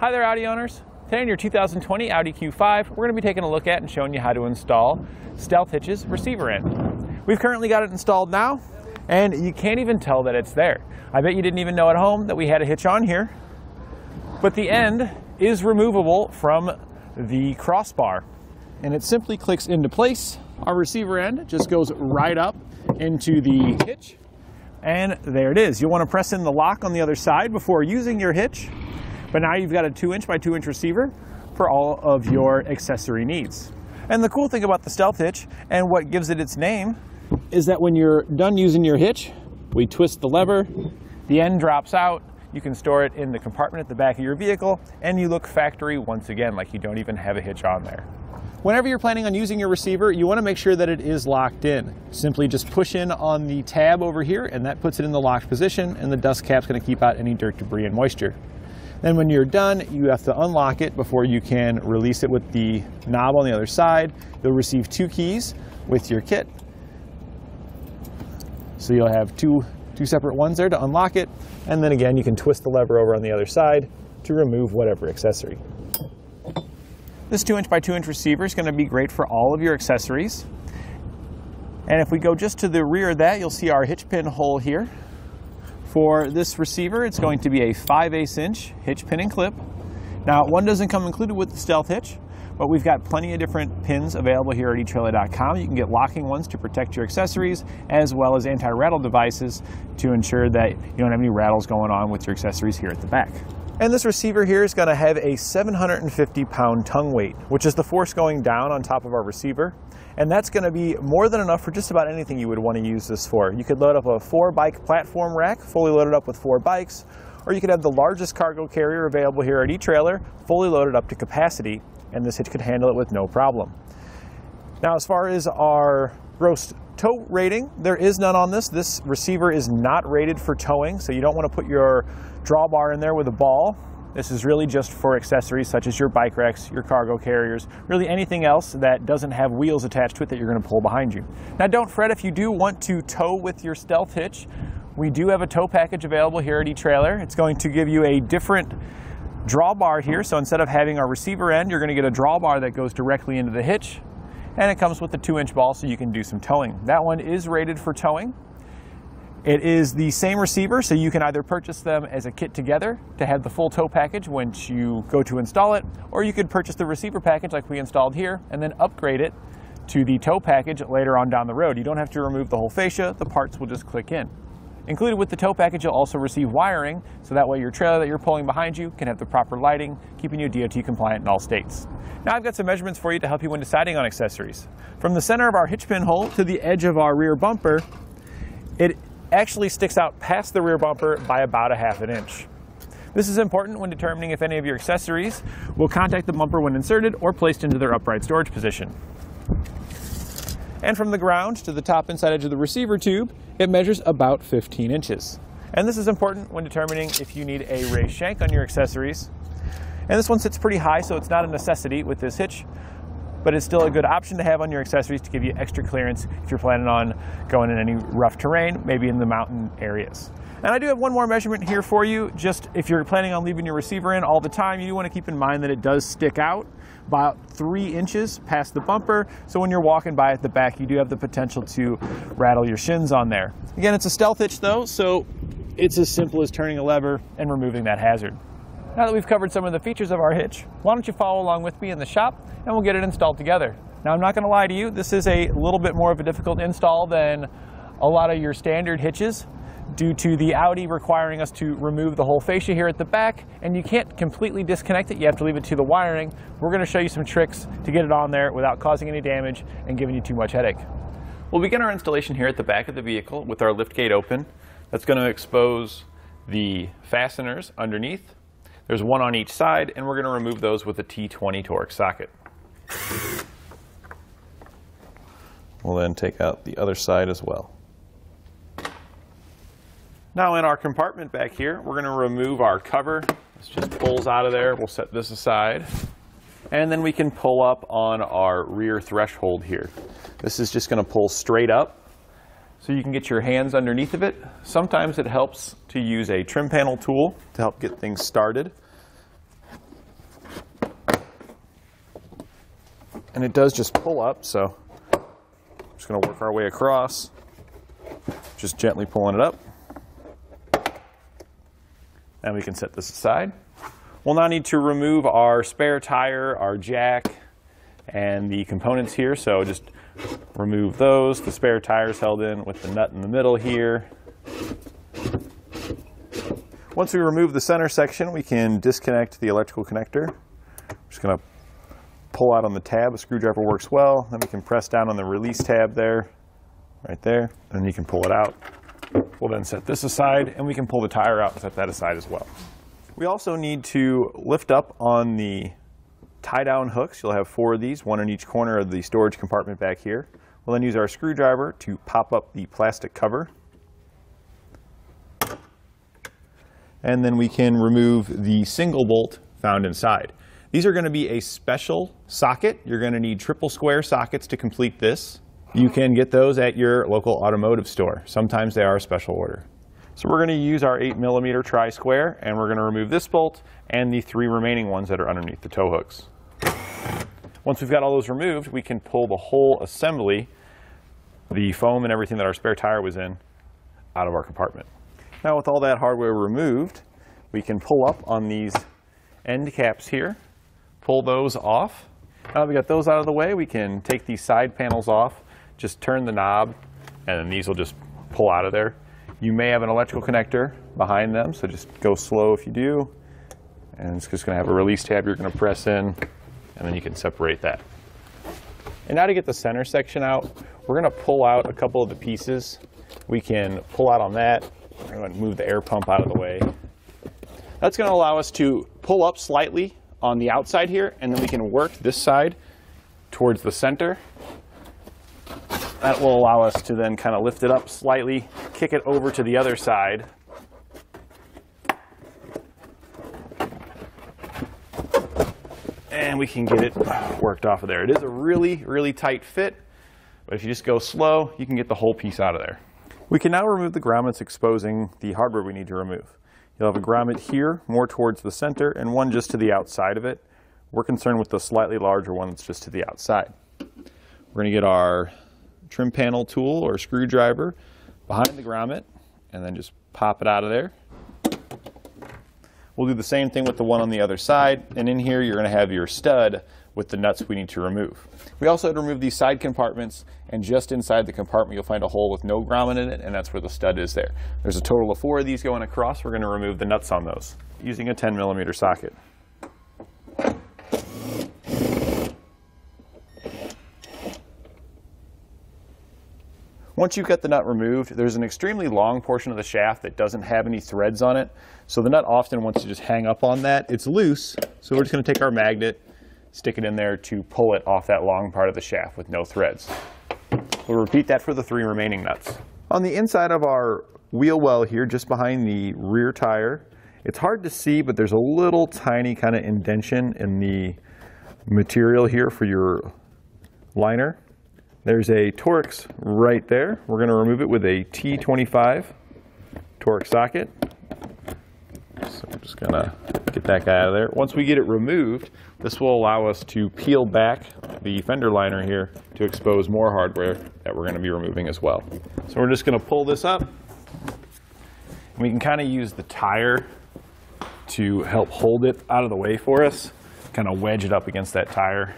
Hi there, Audi owners. Today in your 2020 Audi Q5, we're going to be taking a look at and showing you how to install Stealth Hitches receiver end. We've currently got it installed now, and you can't even tell that it's there. I bet you didn't even know at home that we had a hitch on here, but the end is removable from the crossbar, and it simply clicks into place. Our receiver end just goes right up into the hitch, and there it is. You'll want to press in the lock on the other side before using your hitch. But now you've got a 2" by 2" receiver for all of your accessory needs. And the cool thing about the Stealth Hitch, and what gives it its name, is that when you're done using your hitch, we twist the lever, the end drops out, you can store it in the compartment at the back of your vehicle, and you look factory once again, like you don't even have a hitch on there. Whenever you're planning on using your receiver, you want to make sure that it is locked in. Simply just push in on the tab over here, and that puts it in the locked position, and the dust cap's going to keep out any dirt, debris, and moisture. Then when you're done, you have to unlock it before you can release it with the knob on the other side. You'll receive 2 keys with your kit. So you'll have two separate ones there to unlock it. And then again, you can twist the lever over on the other side to remove whatever accessory. This 2" by 2" receiver is going to be great for all of your accessories. And if we go just to the rear of that, you'll see our hitch pin hole here. For this receiver, it's going to be a 5/8" hitch pin and clip. Now, one doesn't come included with the Stealth Hitch, but we've got plenty of different pins available here at etrailer.com. You can get locking ones to protect your accessories, as well as anti-rattle devices to ensure that you don't have any rattles going on with your accessories here at the back. And this receiver here is going to have a 750-pound tongue weight, which is the force going down on top of our receiver. And that's going to be more than enough for just about anything you would want to use this for. You could load up a 4-bike platform rack, fully loaded up with 4 bikes, or you could have the largest cargo carrier available here at eTrailer, fully loaded up to capacity, and this hitch could handle it with no problem. Now, as far as our gross tow rating, there is none on this. This receiver is not rated for towing, so you don't want to put your drawbar in there with a ball. This is really just for accessories such as your bike racks, your cargo carriers, really anything else that doesn't have wheels attached to it that you're going to pull behind you. Now, don't fret if you do want to tow with your Stealth Hitch. We do have a tow package available here at eTrailer. It's going to give you a different drawbar here. So instead of having our receiver end, you're going to get a drawbar that goes directly into the hitch. And it comes with a 2" ball so you can do some towing. That one is rated for towing. It is the same receiver, so you can either purchase them as a kit together to have the full tow package once you go to install it, or you could purchase the receiver package like we installed here and then upgrade it to the tow package later on down the road. You don't have to remove the whole fascia, the parts will just click in. Included with the tow package, you'll also receive wiring, so that way your trailer that you're pulling behind you can have the proper lighting, keeping you DOT compliant in all states. Now I've got some measurements for you to help you when deciding on accessories. From the center of our hitch pin hole to the edge of our rear bumper, it actually sticks out past the rear bumper by about 1/2 inch. This is important when determining if any of your accessories will contact the bumper when inserted or placed into their upright storage position. And from the ground to the top inside edge of the receiver tube, it measures about 15 inches. And this is important when determining if you need a raised shank on your accessories. And this one sits pretty high, so it's not a necessity with this hitch, but it's still a good option to have on your accessories to give you extra clearance if you're planning on going in any rough terrain, maybe in the mountain areas. And I do have one more measurement here for you. Just if you're planning on leaving your receiver in all the time, you do want to keep in mind that it does stick out about 3 inches past the bumper. So when you're walking by at the back, you do have the potential to rattle your shins on there. Again, it's a Stealth Hitch though, so it's as simple as turning a lever and removing that hazard. Now that we've covered some of the features of our hitch, why don't you follow along with me in the shop and we'll get it installed together. Now I'm not going to lie to you, this is a little bit more of a difficult install than a lot of your standard hitches due to the Audi requiring us to remove the whole fascia here at the back, and you can't completely disconnect it, you have to leave it to the wiring. We're going to show you some tricks to get it on there without causing any damage and giving you too much headache. We'll begin our installation here at the back of the vehicle with our lift gate open. That's going to expose the fasteners underneath. There's one on each side, and we're going to remove those with a T20 Torx socket. We'll then take out the other side as well. Now in our compartment back here, we're going to remove our cover. This just pulls out of there. We'll set this aside. And then we can pull up on our rear threshold here. This is just going to pull straight up so you can get your hands underneath of it. Sometimes it helps to use a trim panel tool to help get things started. and it does just pull up, so I'm just going to work our way across, just gently pulling it up. And we can set this aside. We'll now need to remove our spare tire, our jack, and the components here, so just remove those. The spare tire is held in with the nut in the middle here. Once we remove the center section, we can disconnect the electrical connector. I'm just going to pull out on the tab. A screwdriver works well. Then we can press down on the release tab there, right there, and you can pull it out. We'll then set this aside, and we can pull the tire out and set that aside as well. We also need to lift up on the tie-down hooks. You'll have 4 of these, 1 in each corner of the storage compartment back here. We'll then use our screwdriver to pop up the plastic cover. And then we can remove the single bolt found inside. These are going to be a special socket. You're going to need triple square sockets to complete this. You can get those at your local automotive store. Sometimes they are a special order. So we're going to use our 8mm tri-square, and we're going to remove this bolt and the 3 remaining ones that are underneath the tow hooks. Once we've got all those removed, we can pull the whole assembly, the foam and everything that our spare tire was in, out of our compartment. Now with all that hardware removed, we can pull up on these end caps here, pull those off. Now that we got those out of the way, we can take these side panels off, just turn the knob, and then these will just pull out of there. You may have an electrical connector behind them, so just go slow if you do. And it's just going to have a release tab you're going to press in, and then you can separate that. And now to get the center section out, we're going to pull out a couple of the pieces. We can pull out on that. We're going to move the air pump out of the way. That's going to allow us to pull up slightly on the outside here, and then we can work this side towards the center. That will allow us to then kind of lift it up slightly, kick it over to the other side. And we can get it worked off of there. It is a really, really tight fit, but if you just go slow, you can get the whole piece out of there. We can now remove the grommets, exposing the hardware we need to remove. You'll have a grommet here, more towards the center, and one just to the outside of it. We're concerned with the slightly larger one that's just to the outside. We're going to get our trim panel tool or screwdriver behind the grommet and then just pop it out of there. We'll do the same thing with the one on the other side, and in here you're going to have your stud with the nuts we need to remove. We also had to remove these side compartments, and just inside the compartment you'll find a hole with no grommet in it, and that's where the stud is there. There's a total of 4 of these going across. We're going to remove the nuts on those using a 10mm socket. Once you've got the nut removed, there's an extremely long portion of the shaft that doesn't have any threads on it. So the nut often wants to just hang up on that. It's loose, so we're just going to take our magnet, stick it in there to pull it off that long part of the shaft with no threads. We'll repeat that for the 3 remaining nuts. On the inside of our wheel well here, just behind the rear tire, it's hard to see, but there's a little tiny kind of indentation in the material here for your liner. There's a Torx right there. We're going to remove it with a T25 Torx socket. So I'm just going to get that guy out of there. Once we get it removed, this will allow us to peel back the fender liner here to expose more hardware that we're going to be removing as well. So we're just going to pull this up. We can kind of use the tire to help hold it out of the way for us, kind of wedge it up against that tire.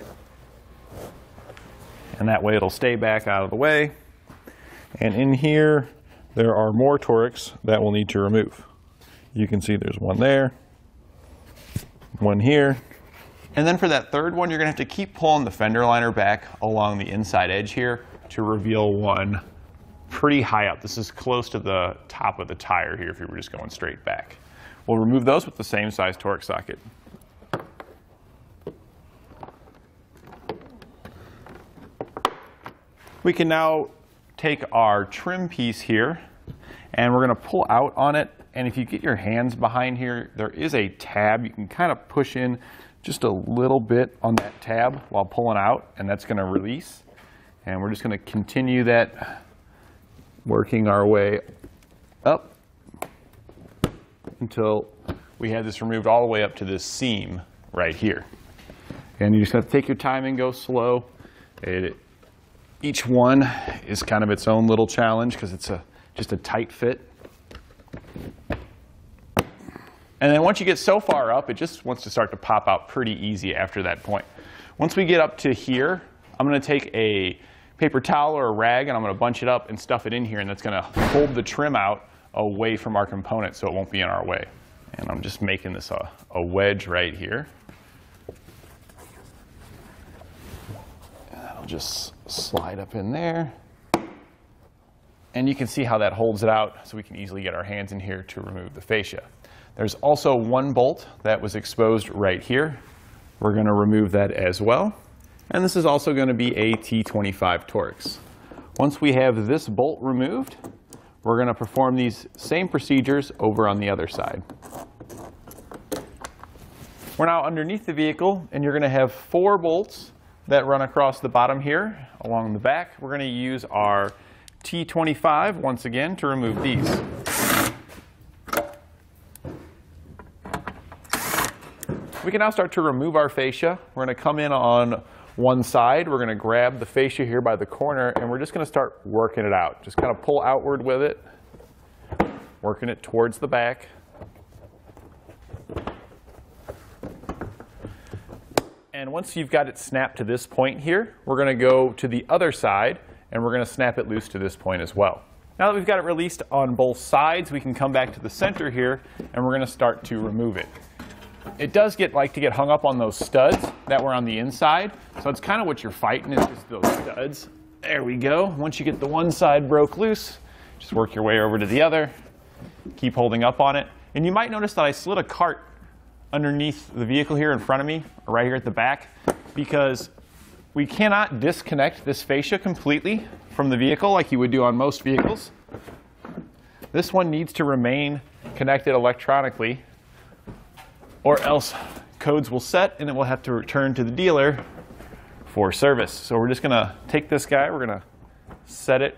And that way it'll stay back out of the way. And in here, there are more Torx that we'll need to remove. You can see there's one there, one here. And then for that third one, you're going to have to keep pulling the fender liner back along the inside edge here to reveal one pretty high up. This is close to the top of the tire here if you were just going straight back. We'll remove those with the same size Torx socket. We can now take our trim piece here and we're going to pull out on it, and if you get your hands behind here, there is a tab. You can kind of push in just a little bit on that tab while pulling out, and that's going to release. And we're just going to continue that, working our way up until we have this removed all the way up to this seam right here. And you just have to take your time and go slow. Each one is kind of its own little challenge because it's just a tight fit. And then once you get so far up, it just wants to start to pop out pretty easy after that point. Once we get up to here, I'm going to take a paper towel or a rag and I'm going to bunch it up and stuff it in here, and that's going to hold the trim out away from our component so it won't be in our way. And I'm just making this a wedge right here. And that'll just slide up in there. And you can see how that holds it out, so we can easily get our hands in here to remove the fascia. There's also one bolt that was exposed right here. We're going to remove that as well. And this is also going to be a T25 Torx. Once we have this bolt removed, we're going to perform these same procedures over on the other side. We're now underneath the vehicle, and you're going to have 4 bolts that run across the bottom here along the back. We're going to use our T25 once again to remove these. We can now start to remove our fascia. We're going to come in on one side. We're going to grab the fascia here by the corner, and we're just going to start working it out. Just kind of pull outward with it, working it towards the back. And once you've got it snapped to this point here, we're going to go to the other side, and we're going to snap it loose to this point as well. Now that we've got it released on both sides, we can come back to the center here, and we're going to start to remove it. It does like to get hung up on those studs that were on the inside, so it's kind of what you're fighting is just those studs. There we go. Once you get the one side broke loose, just work your way over to the other. Keep holding up on it. And you might notice that I slid a cart underneath the vehicle here in front of me, or right here at the back, because we cannot disconnect this fascia completely from the vehicle like you would do on most vehicles. This one needs to remain connected electronically, or else codes will set and it will have to return to the dealer for service. So we're just going to take this guy, we're going to set it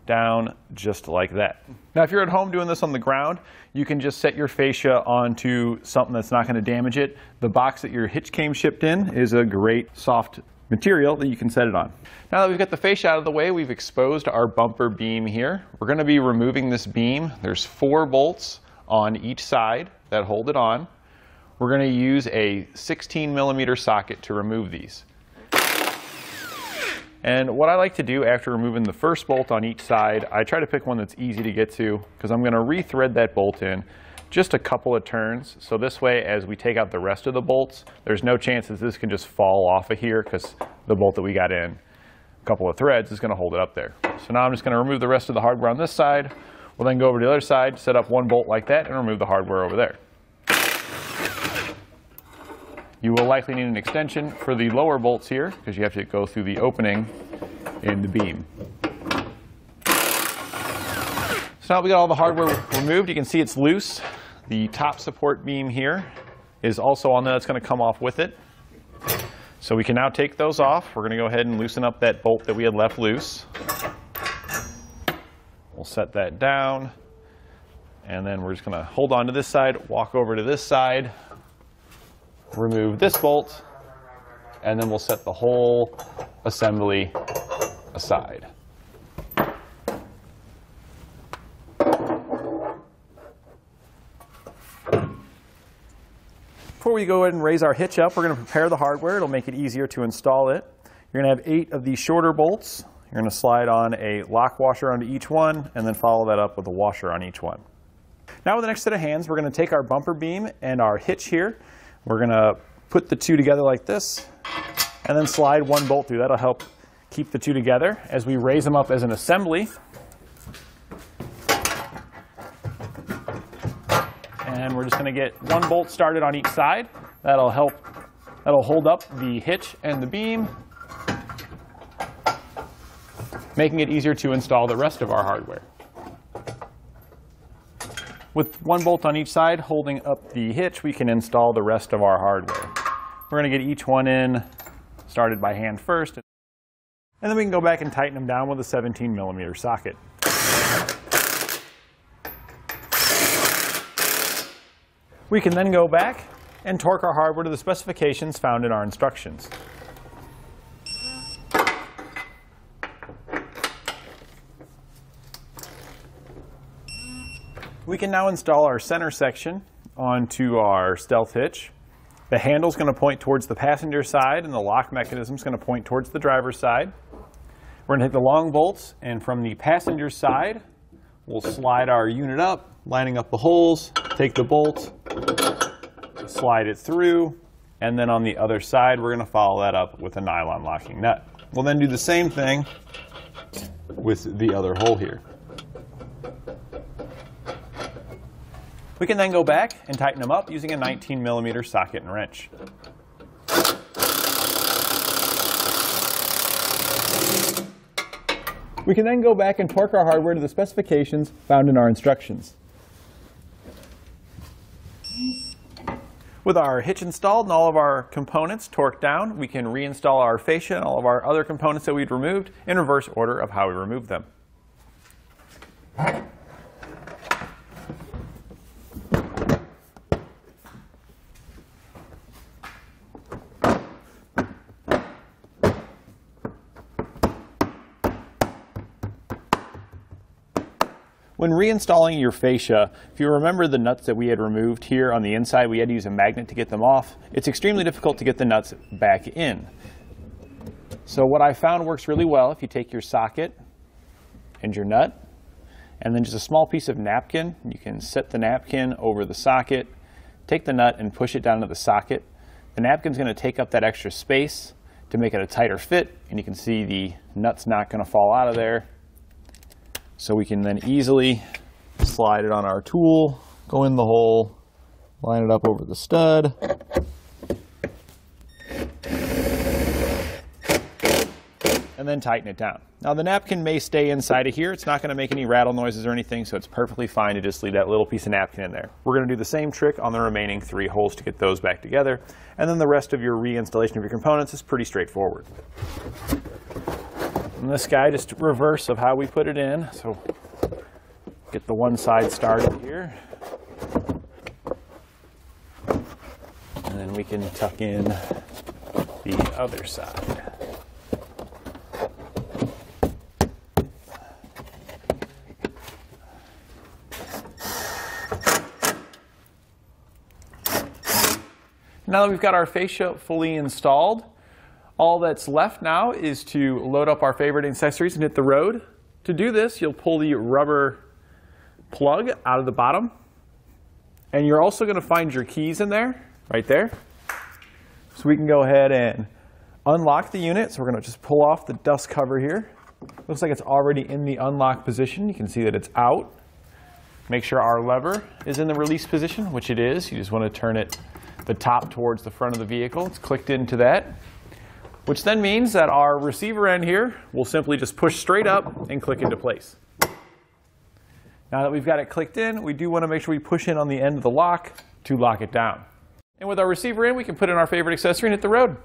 down just like that. Now if you're at home doing this on the ground, you can just set your fascia onto something that's not going to damage it. The box that your hitch came shipped in is a great soft material that you can set it on. Now that we've got the fascia out of the way, we've exposed our bumper beam here. We're going to be removing this beam. There's 4 bolts on each side that hold it on. We're going to use a 16mm socket to remove these. And what I like to do after removing the first bolt on each side, I try to pick one that's easy to get to, because I'm going to re-thread that bolt in just a couple of turns. So this way, as we take out the rest of the bolts, there's no chance that this can just fall off of here, because the bolt that we got in a couple of threads is going to hold it up there. So now I'm just going to remove the rest of the hardware on this side. We'll then go over to the other side, set up one bolt like that, and remove the hardware over there. You will likely need an extension for the lower bolts here, because you have to go through the opening in the beam. So now we got all the hardware removed. You can see it's loose. The top support beam here is also on there. That's going to come off with it. So we can now take those off. We're going to go ahead and loosen up that bolt that we had left loose. We'll set that down. And then we're just going to hold on to this side, walk over to this side, remove this bolt, and then we'll set the whole assembly aside. Before we go ahead and raise our hitch up, we're going to prepare the hardware. It'll make it easier to install it. You're going to have 8 of these shorter bolts. You're going to slide on a lock washer onto each one, and then follow that up with a washer on each one. Now with the next set of hands, we're going to take our bumper beam and our hitch here. We're going to put the two together like this, and then slide one bolt through. That'll help keep the two together as we raise them up as an assembly. And we're just going to get one bolt started on each side. That'll hold up the hitch and the beam, making it easier to install the rest of our hardware. With one bolt on each side holding up the hitch, we can install the rest of our hardware. We're going to get each one in, started by hand first, and then we can go back and tighten them down with a 17mm socket. We can then go back and torque our hardware to the specifications found in our instructions. We can now install our center section onto our Stealth hitch. The handle is going to point towards the passenger side and the lock mechanism is going to point towards the driver's side. We're going to take the long bolts, and from the passenger side we'll slide our unit up, lining up the holes, take the bolt, slide it through, and then on the other side we're going to follow that up with a nylon locking nut. We'll then do the same thing with the other hole here. We can then go back and tighten them up using a 19mm socket and wrench. We can then go back and torque our hardware to the specifications found in our instructions. With our hitch installed and all of our components torqued down, we can reinstall our fascia and all of our other components that we'd removed in reverse order of how we removed them. When reinstalling your fascia, if you remember the nuts that we had removed here on the inside, we had to use a magnet to get them off. It's extremely difficult to get the nuts back in. So what I found works really well, if you take your socket and your nut, and then just a small piece of napkin, you can set the napkin over the socket, take the nut and push it down to the socket. The napkin's going to take up that extra space to make it a tighter fit, and you can see the nut's not going to fall out of there. So we can then easily slide it on our tool, go in the hole, line it up over the stud, and then tighten it down. Now the napkin may stay inside of here. It's not going to make any rattle noises or anything, so it's perfectly fine to just leave that little piece of napkin in there. We're going to do the same trick on the remaining 3 holes to get those back together, and then the rest of your reinstallation of your components is pretty straightforward. And this guy, just reverse of how we put it in. So get the one side started here. And then we can tuck in the other side. Now that we've got our fascia fully installed, all that's left now is to load up our favorite accessories and hit the road. To do this, you'll pull the rubber plug out of the bottom, and you're also going to find your keys in there, right there. So we can go ahead and unlock the unit. So we're going to just pull off the dust cover here. Looks like it's already in the unlock position. You can see that it's out. Make sure our lever is in the release position, which it is. You just want to turn it the top towards the front of the vehicle. It's clicked into that, which then means that our receiver end here will simply just push straight up and click into place. Now that we've got it clicked in, we do want to make sure we push in on the end of the lock to lock it down. And with our receiver in, we can put in our favorite accessory and hit the road.